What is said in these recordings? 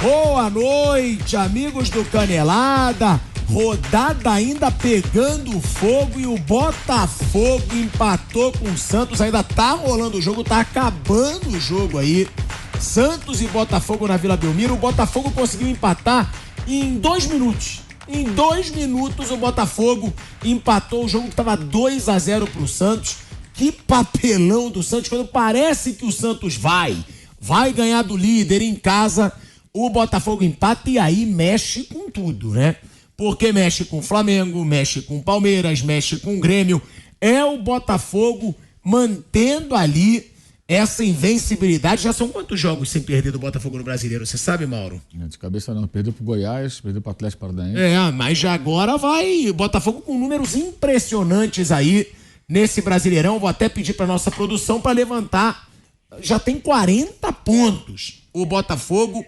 Boa noite, amigos do Canelada. Rodada ainda pegando fogo e o Botafogo empatou com o Santos. Ainda tá rolando o jogo, tá acabando o jogo aí. Santos e Botafogo na Vila Belmiro. O Botafogo conseguiu empatar em 2 minutos. Em 2 minutos o Botafogo empatou o jogo que tava 2-0 pro Santos. Que papelão do Santos. Quando parece que o Santos vai ganhar do líder em casa, o Botafogo empata e aí mexe com tudo, né? Porque mexe com o Flamengo, mexe com o Palmeiras, mexe com o Grêmio. É o Botafogo mantendo ali essa invencibilidade. Já são quantos jogos sem perder do Botafogo no Brasileiro? Você sabe, Mauro? De cabeça não. Perdeu pro Goiás, perdeu pro Atlético Paranaense. Mas já agora vai o Botafogo com números impressionantes aí nesse Brasileirão. Vou até pedir para nossa produção para levantar. Já tem 40 pontos o Botafogo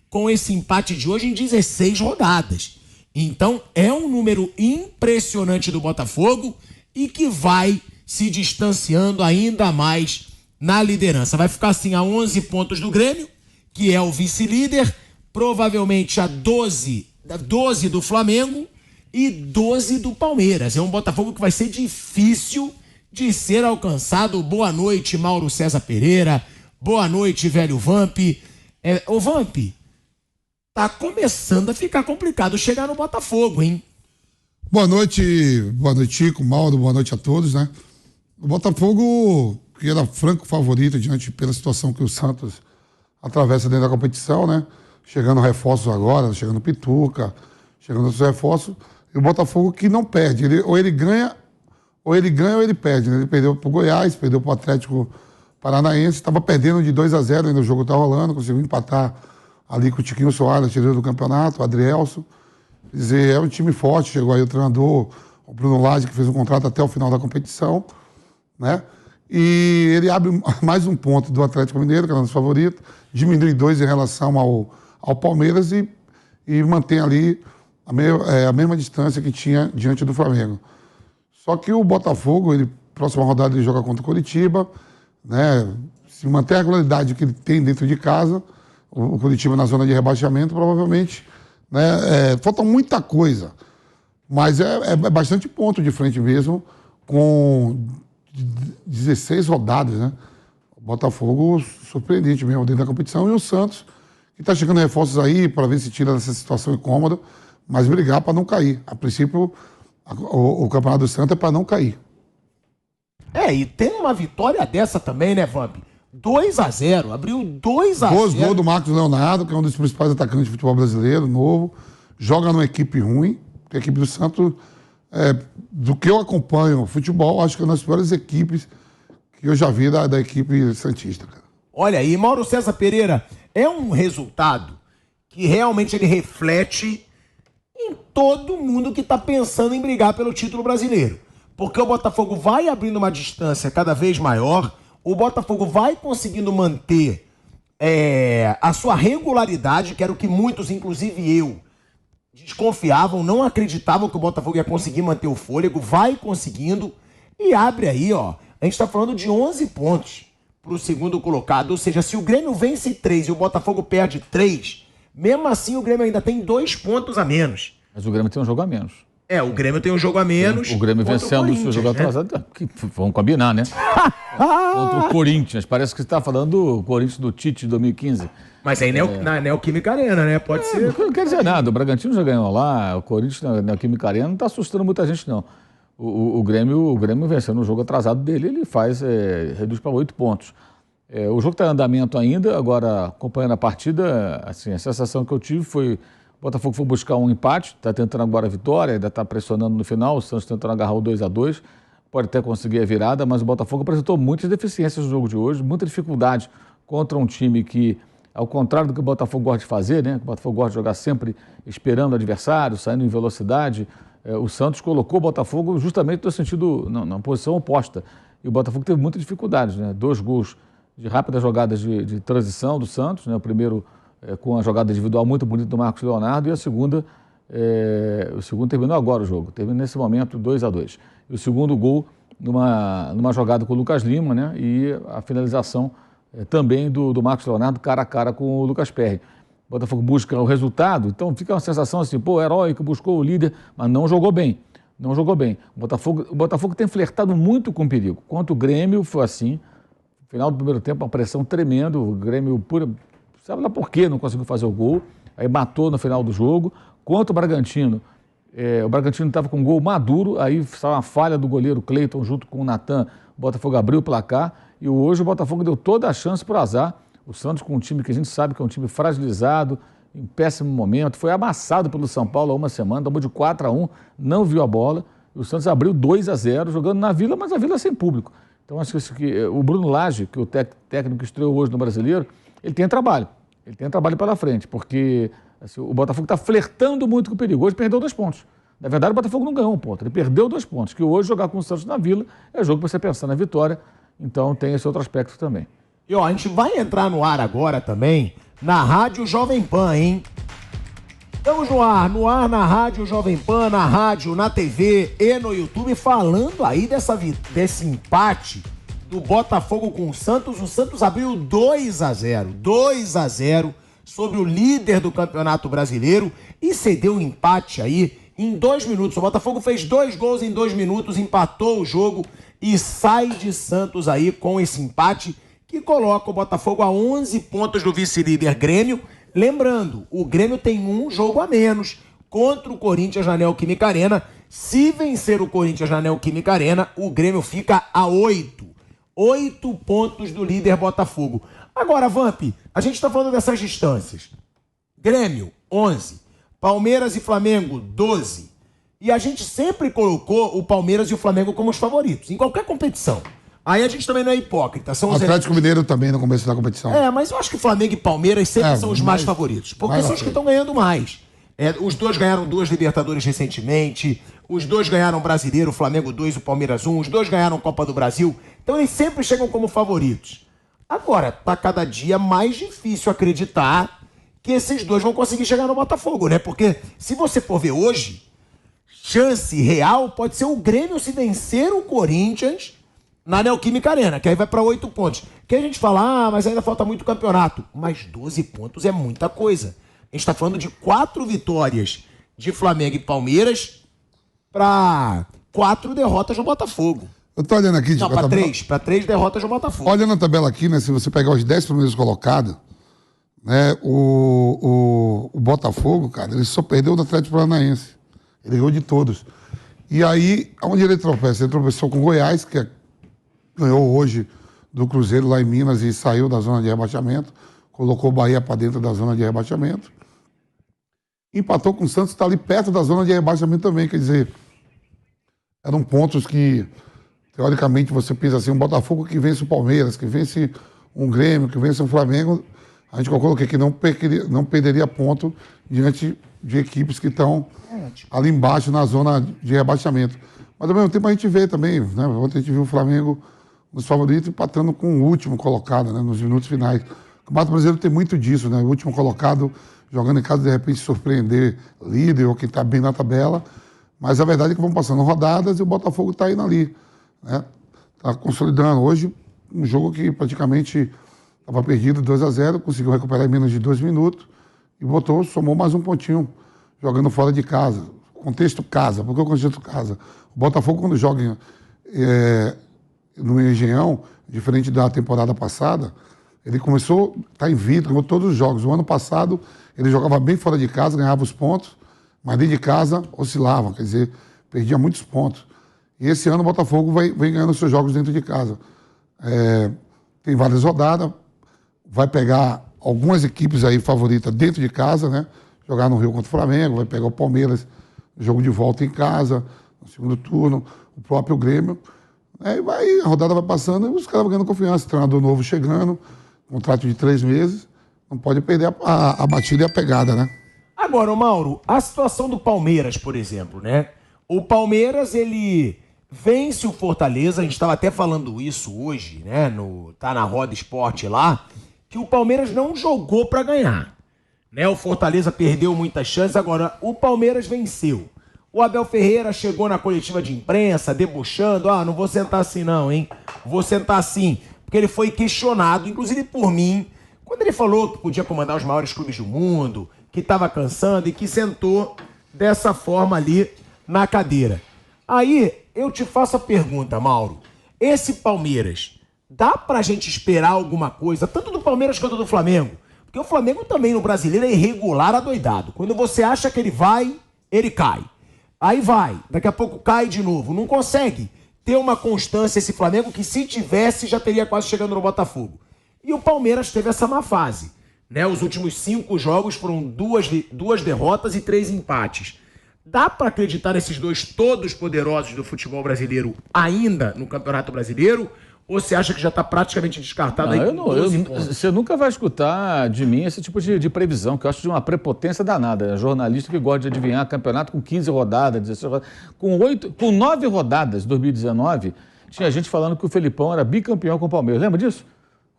com esse empate de hoje em 16 rodadas. Então é um número impressionante do Botafogo e que vai se distanciando ainda mais na liderança. Vai ficar assim a 11 pontos do Grêmio, que é o vice-líder, provavelmente a 12 do Flamengo e 12 do Palmeiras. É um Botafogo que vai ser difícil de ser alcançado. Boa noite, Mauro César Pereira. Boa noite, velho Vamp. Ô Vamp, tá começando a ficar complicado chegar no Botafogo, hein? Boa noite, Chico, Mauro, boa noite a todos, né? O Botafogo, que era franco favorito diante pela situação que o Santos atravessa dentro da competição, né? Chegando reforços agora, chegando Pituca, chegando outros reforços, e o Botafogo que não perde, ou ele ganha ou ele perde, né? Ele perdeu pro Goiás, perdeu pro Atlético Paranaense, estava perdendo de 2-0, ainda o jogo tá rolando, conseguiu empatar ali com o Tiquinho Soares, artilheiro do campeonato, o Adrielson. Quer dizer, é um time forte, chegou aí o treinador, o Bruno Lage, que fez um contrato até o final da competição, né? E ele abre mais um ponto do Atlético Mineiro, que é o nosso favorito, diminui 2 em relação ao Palmeiras e mantém ali a mesma distância que tinha diante do Flamengo. Só que o Botafogo, próxima rodada ele joga contra o Coritiba, né? Se manter a regularidade que ele tem dentro de casa, o Coritiba na zona de rebaixamento, provavelmente, né? Falta muita coisa, mas é bastante ponto de frente mesmo, com 16 rodadas, né? O Botafogo surpreendente mesmo dentro da competição, e o Santos, que está chegando reforços aí para ver se tira dessa situação incômoda, mas brigar para não cair. A princípio, o Campeonato do Santos é para não cair. E tem uma vitória dessa também, né, Vamp? 2-0, abriu 2-0. Gol do Marcos Leonardo, que é um dos principais atacantes de futebol brasileiro, novo, joga numa equipe ruim, porque a equipe do Santos, do que eu acompanho o futebol, acho que é uma das piores equipes que eu já vi da equipe santista, cara. Olha aí, Mauro César Pereira, é um resultado que realmente ele reflete em todo mundo que está pensando em brigar pelo título brasileiro. Porque o Botafogo vai abrindo uma distância cada vez maior, o Botafogo vai conseguindo manter a sua regularidade, que era o que muitos, inclusive eu, desconfiavam, não acreditavam que o Botafogo ia conseguir manter o fôlego, vai conseguindo e abre aí, ó. A gente está falando de 11 pontos para o segundo colocado, ou seja, se o Grêmio vence 3 e o Botafogo perde 3, mesmo assim o Grêmio ainda tem 2 pontos a menos. Mas o Grêmio tem um jogo a menos. O Grêmio tem um jogo a menos. O Grêmio vencendo o seu jogo atrasado. Vamos combinar, né? Contra o Corinthians. Parece que você está falando do Corinthians do Tite de 2015. Mas aí na Neoquímica Arena, né? Pode ser. Não quer dizer nada. O Bragantino já ganhou lá. O Corinthians na Neoquímica Arena não está assustando muita gente, não. O Grêmio vencendo o jogo atrasado dele, ele reduz para 8 pontos. O jogo está em andamento ainda. Agora, acompanhando a partida, assim, a sensação que eu tive foi... O Botafogo foi buscar um empate, está tentando agora a vitória, ainda está pressionando no final, o Santos tentando agarrar o 2-2, pode até conseguir a virada, mas o Botafogo apresentou muitas deficiências no jogo de hoje, muita dificuldade contra um time que, ao contrário do que o Botafogo gosta de fazer, né? O Botafogo gosta de jogar sempre esperando o adversário, saindo em velocidade. O Santos colocou o Botafogo justamente no sentido, na posição oposta. E o Botafogo teve muitas dificuldades, né? 2 gols de rápidas jogadas de transição do Santos, né? O primeiro com a jogada individual muito bonita do Marcos Leonardo, e o segundo terminou agora o jogo, terminou nesse momento 2-2. E o segundo gol numa jogada com o Lucas Lima, né? E a finalização também do Marcos Leonardo cara a cara com o Lucas Perry. O Botafogo busca o resultado, então fica uma sensação assim, pô, heróico, buscou o líder, mas não jogou bem. Não jogou bem. O Botafogo tem flertado muito com o perigo. Quanto o Grêmio foi assim, no final do primeiro tempo, uma pressão tremenda, o Grêmio, sabe lá por quê, não conseguiu fazer o gol, aí matou no final do jogo. Quanto o Bragantino estava com um gol maduro, aí saiu uma falha do goleiro Cleiton junto com o Natan, o Botafogo abriu o placar, e hoje o Botafogo deu toda a chance para o azar. O Santos, com um time que a gente sabe que é um time fragilizado, em péssimo momento, foi amassado pelo São Paulo há uma semana, tomou de 4-1, não viu a bola. E o Santos abriu 2-0, jogando na Vila, mas a Vila sem público. Então, acho que o Bruno Lage, que é o técnico que estreou hoje no Brasileiro, ele tem trabalho. Ele tem trabalho pela frente, porque assim, o Botafogo está flertando muito com o perigo. Hoje perdeu 2 pontos. Na verdade, o Botafogo não ganhou 1 ponto, ele perdeu 2 pontos, que hoje jogar com o Santos na Vila é jogo para você pensar na vitória. Então, tem esse outro aspecto também. E ó, a gente vai entrar no ar agora também, na Rádio Jovem Pan, hein? Estamos no ar na Rádio Jovem Pan, na rádio, na TV e no YouTube, falando aí desse empate do Botafogo com o Santos. O Santos abriu 2-0 sobre o líder do Campeonato Brasileiro e cedeu o empate aí em 2 minutos. O Botafogo fez 2 gols em 2 minutos, empatou o jogo e sai de Santos aí com esse empate, que coloca o Botafogo a 11 pontos do vice-líder Grêmio. Lembrando, o Grêmio tem 1 jogo a menos contra o Corinthians na Neoquímica Arena. Se vencer o Corinthians na Neoquímica Arena, o Grêmio fica a 8 pontos do líder Botafogo. Agora, Vamp, a gente está falando dessas distâncias. Grêmio, 11. Palmeiras e Flamengo, 12. E a gente sempre colocou o Palmeiras e o Flamengo como os favoritos, em qualquer competição. Aí a gente também não é hipócrita. São o Atlético Mineiro também no começo da competição. Mas eu acho que Flamengo e Palmeiras sempre são os mais favoritos. Porque são os que estão ganhando mais. Os dois ganharam 2 Libertadores recentemente. Os dois ganharam Brasileiro, o Flamengo 2, o Palmeiras 1. Os dois ganharam Copa do Brasil. Então eles sempre chegam como favoritos. Agora, tá cada dia mais difícil acreditar que esses dois vão conseguir chegar no Botafogo, né? Porque se você for ver hoje, chance real pode ser o Grêmio se vencer o Corinthians na Neoquímica Arena, que aí vai para 8 pontos. Que a gente fala, mas ainda falta muito campeonato. Mas 12 pontos é muita coisa. A gente está falando de 4 vitórias de Flamengo e Palmeiras para 4 derrotas no Botafogo. Eu tô olhando aqui... Não, para 3. Para 3 derrotas no Botafogo. Olha na tabela aqui, né? Se você pegar os 10 primeiros colocados, né? O Botafogo, cara, ele só perdeu do Atlético Paranaense. Ele ganhou de todos. E aí, onde ele tropeça? Ele tropeçou com o Goiás, que ganhou hoje do Cruzeiro lá em Minas e saiu da zona de rebaixamento, colocou o Bahia para dentro da zona de rebaixamento. Empatou com o Santos, está ali perto da zona de rebaixamento também, quer dizer, eram pontos que, teoricamente, você pensa assim, um Botafogo que vence o Palmeiras, que vence um Grêmio, que vence o Flamengo, a gente colocou aqui que não perderia ponto diante de equipes que estão ali embaixo na zona de rebaixamento. Mas ao mesmo tempo a gente vê também, né? Ontem a gente viu o Flamengo nos favoritos empatando com o último colocado, né? Nos minutos finais. O Campeonato Brasileiro tem muito disso, né? O último colocado jogando em casa, de repente, surpreender líder ou quem está bem na tabela. Mas a verdade é que vão passando rodadas e o Botafogo está indo ali, né? Está consolidando. Hoje, um jogo que praticamente estava perdido, 2-0, conseguiu recuperar em menos de 2 minutos e somou mais um pontinho, jogando fora de casa. Contexto casa. Por que o contexto casa? O Botafogo, quando joga no Engenhão, diferente da temporada passada, ele começou a estar invicto, ganhou todos os jogos. O ano passado, ele jogava bem fora de casa, ganhava os pontos, mas dentro de casa oscilava, quer dizer, perdia muitos pontos. E esse ano o Botafogo vem ganhando seus jogos dentro de casa. Tem várias rodadas, vai pegar algumas equipes aí favoritas dentro de casa, né? Jogar no Rio contra o Flamengo, vai pegar o Palmeiras, jogo de volta em casa, no segundo turno, o próprio Grêmio. A rodada vai passando e os caras vão ganhando confiança. Treinador novo chegando, contrato de 3 meses, não pode perder a batida e a pegada, né? Agora, Mauro, a situação do Palmeiras, por exemplo, né? O Palmeiras, ele vence o Fortaleza, a gente estava até falando isso hoje, né? Tá na Roda Esporte lá, que o Palmeiras não jogou para ganhar. Né? O Fortaleza perdeu muitas chances, agora o Palmeiras venceu. O Abel Ferreira chegou na coletiva de imprensa, debochando, não vou sentar assim não, hein? Vou sentar assim, porque ele foi questionado, inclusive por mim, Quando ele falou que podia comandar os maiores clubes do mundo, que estava cansando e que sentou dessa forma ali na cadeira. Aí eu te faço a pergunta, Mauro. Esse Palmeiras, dá pra gente esperar alguma coisa, tanto do Palmeiras quanto do Flamengo? Porque o Flamengo também no Brasileiro é irregular adoidado. Quando você acha que ele vai, ele cai. Aí vai, daqui a pouco cai de novo. Não consegue ter uma constância esse Flamengo que, se tivesse, já teria quase chegando no Botafogo. E o Palmeiras teve essa má fase, né? Os últimos 5 jogos foram duas derrotas e 3 empates. Dá para acreditar nesses dois todos poderosos do futebol brasileiro ainda no Campeonato Brasileiro? Ou você acha que já está praticamente descartado aí? Você nunca vai escutar de mim esse tipo de previsão, que eu acho de uma prepotência danada. É jornalista que gosta de adivinhar campeonato com 15 rodadas, 16 rodadas. Com 9 rodadas em 2019, tinha gente falando que o Felipão era bicampeão com o Palmeiras. Lembra disso?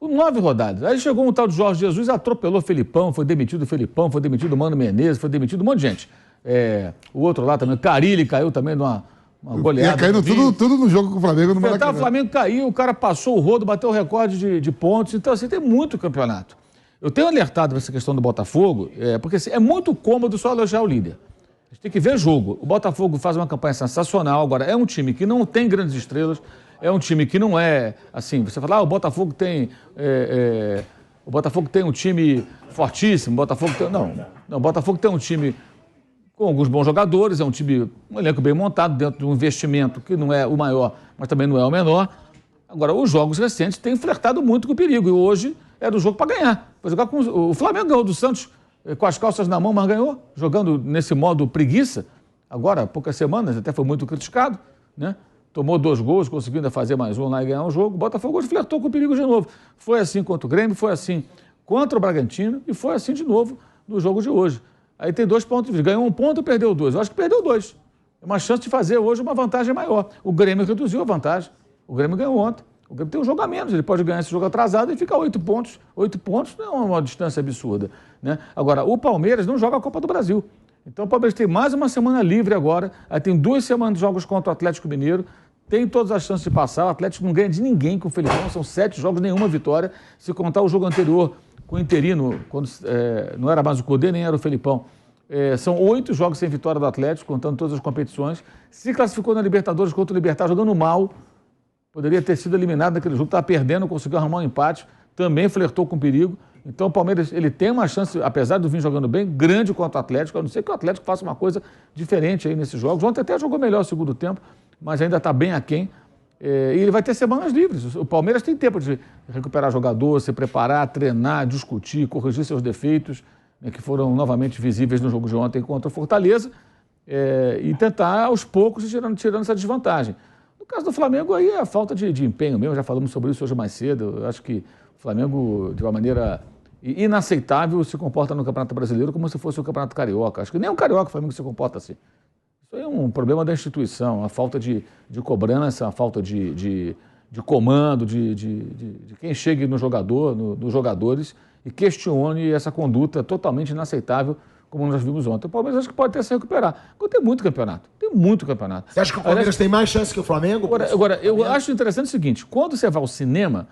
Com 9 rodadas. Aí chegou um tal de Jorge Jesus, atropelou o Felipão, foi demitido o Felipão, foi demitido o Mano Menezes, foi demitido um monte de gente. O outro lá também, o Carille caiu também numa goleada. Ia caindo tudo no jogo com o Flamengo no Maracanã. O Flamengo caiu, o cara passou o rodo, bateu o recorde de pontos. Então, assim, tem muito campeonato. Eu tenho alertado para essa questão do Botafogo, porque assim, é muito cômodo só elogiar o líder. A gente tem que ver jogo. O Botafogo faz uma campanha sensacional. Agora, é um time que não tem grandes estrelas, é um time que não é, assim, você fala, o Botafogo tem... o Botafogo tem um time fortíssimo, o Botafogo tem... Não, o Botafogo tem um time com alguns bons jogadores, é um time, um elenco bem montado, dentro de um investimento que não é o maior, mas também não é o menor. Agora, os jogos recentes têm flertado muito com o perigo, e hoje era o jogo para ganhar. Foi jogar com o Flamengo ganhou do Santos com as calças na mão, mas ganhou, jogando nesse modo preguiça. Agora, há poucas semanas, até foi muito criticado, né? Tomou 2 gols, conseguiu ainda fazer mais um lá e ganhar o jogo. O Botafogo hoje flertou com o perigo de novo. Foi assim contra o Grêmio, foi assim contra o Bragantino e foi assim de novo no jogo de hoje. Aí tem 2 pontos, ganhou 1 ponto e perdeu 2. Eu acho que perdeu 2. É uma chance de fazer hoje uma vantagem maior. O Grêmio reduziu a vantagem. O Grêmio ganhou ontem. O Grêmio tem um jogo a menos, ele pode ganhar esse jogo atrasado e ficar 8 pontos. 8 pontos não é uma distância absurda, né? Agora, o Palmeiras não joga a Copa do Brasil. Então o Palmeiras tem mais uma semana livre agora. Aí tem 2 semanas de jogos contra o Atlético Mineiro. Tem todas as chances de passar. O Atlético não ganha de ninguém com o Felipão. São 7 jogos, nenhuma vitória. Se contar o jogo anterior com o interino, quando não era mais o Codê, nem era o Felipão. São 8 jogos sem vitória do Atlético, contando todas as competições. Se classificou na Libertadores contra o Libertad, jogando mal. Poderia ter sido eliminado naquele jogo. Estava perdendo, conseguiu arrumar um empate. Também flertou com perigo. Então o Palmeiras ele tem uma chance, apesar do vir jogando bem, grande contra o Atlético. A não ser que o Atlético faça uma coisa diferente aí nesses jogos. Ontem até jogou melhor o segundo tempo, mas ainda está bem aquém. E ele vai ter semanas livres. O Palmeiras tem tempo de recuperar jogador, se preparar, treinar, discutir, corrigir seus defeitos, né, que foram novamente visíveis no jogo de ontem contra o Fortaleza, e tentar aos poucos ir tirando essa desvantagem. No caso do Flamengo, aí é a falta de empenho mesmo. Já falamos sobre isso hoje mais cedo. Eu acho que o Flamengo, de uma maneira inaceitável, se comporta no Campeonato Brasileiro como se fosse o Campeonato Carioca. Acho que nem o Carioca o Flamengo se comporta assim. Isso aí é um problema da instituição, a falta de cobrança, a falta de comando, de quem chegue no jogador, nos jogadores e questione essa conduta totalmente inaceitável, como nós vimos ontem. O Palmeiras acho que pode até se recuperar. Agora tem muito campeonato. Você acha que o Palmeiras tem mais chance que o Flamengo? Agora, eu acho interessante o seguinte, quando você vai ao cinema,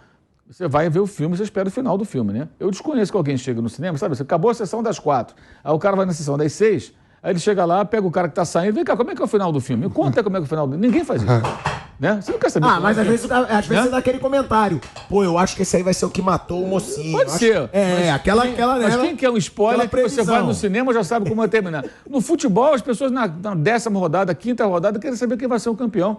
você vai ver o filme, você espera o final do filme, né? Eu desconheço que alguém chega no cinema, sabe? Você acabou a sessão das 4, aí o cara vai na sessão das 6, aí ele chega lá, pega o cara que está saindo, vem cá, como é que é o final do filme? Me conta como é que é o final do filme. Ninguém faz isso. Né? Você não quer saber. Mas às vezes você dá aquele comentário. Pô, eu acho que esse aí vai ser o que matou o mocinho. Pode ser. Mas quem quer um spoiler que você vai no cinema já sabe como vai terminar. No futebol, as pessoas na 10ª rodada, 5ª rodada, querem saber quem vai ser o campeão.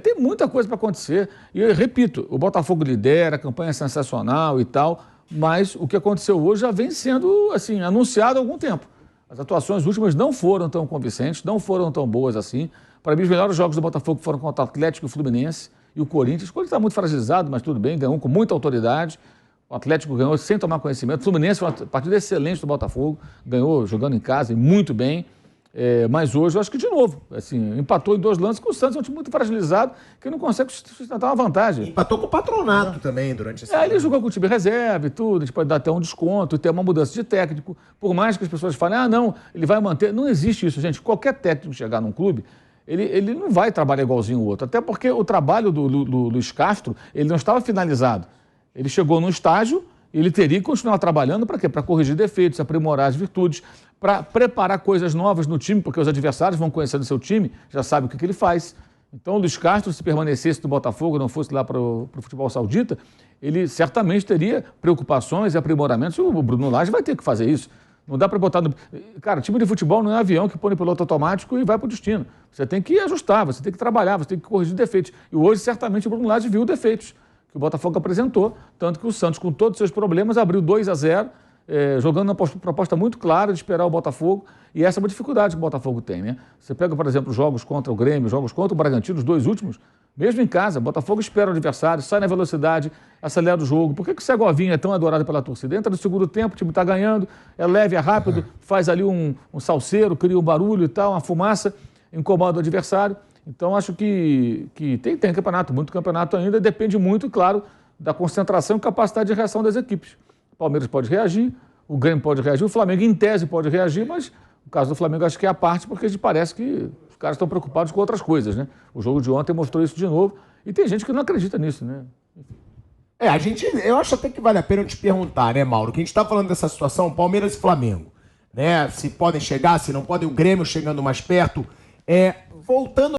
Tem muita coisa para acontecer. E eu repito, o Botafogo lidera, a campanha é sensacional e tal, mas o que aconteceu hoje já vem sendo assim, anunciado há algum tempo. As atuações últimas não foram tão convincentes, não foram tão boas assim. Para mim, os melhores jogos do Botafogo foram contra o Atlético e o Fluminense e o Corinthians. O Corinthians está muito fragilizado, mas tudo bem, ganhou com muita autoridade. O Atlético ganhou sem tomar conhecimento. O Fluminense foi uma partida excelente do Botafogo, ganhou jogando em casa e muito bem. Mas hoje, eu acho que de novo, assim, empatou em 2 lances com o Santos, é um time muito fragilizado, que não consegue sustentar uma vantagem. Empatou com o Patronato também durante esse ele jogou com o time reserva e tudo, a gente pode dar até um desconto, ter uma mudança de técnico. Por mais que as pessoas falem, não, ele vai manter. Não existe isso, gente. Qualquer técnico chegar num clube, ele não vai trabalhar igualzinho o outro. Até porque o trabalho do Luiz Castro, ele não estava finalizado. Ele chegou num estágio Ele teria que continuar trabalhando para quê? Para corrigir defeitos, aprimorar as virtudes, para preparar coisas novas no time, porque os adversários vão conhecendo o seu time, já sabem o que ele faz. Então, o Luiz Castro, se permanecesse no Botafogo, não fosse lá para o futebol saudita, ele certamente teria preocupações e aprimoramentos. O Bruno Lage vai ter que fazer isso. Não dá para botar no... Cara, time de futebol não é avião que põe no piloto automático e vai para o destino. Você tem que ajustar, você tem que trabalhar, você tem que corrigir defeitos. E hoje, certamente, o Bruno Lage viu defeitos que o Botafogo apresentou, tanto que o Santos, com todos os seus problemas, abriu 2-0, jogando uma proposta muito clara de esperar o Botafogo, e essa é uma dificuldade que o Botafogo tem, né? Você pega, por exemplo, jogos contra o Grêmio, jogos contra o Bragantino, os 2 últimos, mesmo em casa, o Botafogo espera o adversário, sai na velocidade, acelera o jogo. Por que o Segovinha é tão adorado pela torcida? Entra no segundo tempo, o time está ganhando, é leve, é rápido, faz ali um salseiro, cria um barulho e tal, uma fumaça, incomoda o adversário. Então, acho que tem campeonato, muito campeonato ainda, depende muito, claro, da concentração e capacidade de reação das equipes. O Palmeiras pode reagir, o Grêmio pode reagir, o Flamengo, em tese, pode reagir, mas o caso do Flamengo acho que é a parte, porque parece que os caras estão preocupados com outras coisas, né? O jogo de ontem mostrou isso de novo, e tem gente que não acredita nisso, né? Eu acho até que vale a pena eu te perguntar, né, Mauro, que a gente está falando dessa situação, Palmeiras e Flamengo, né? Se podem chegar, se não podem, o Grêmio chegando mais perto, voltando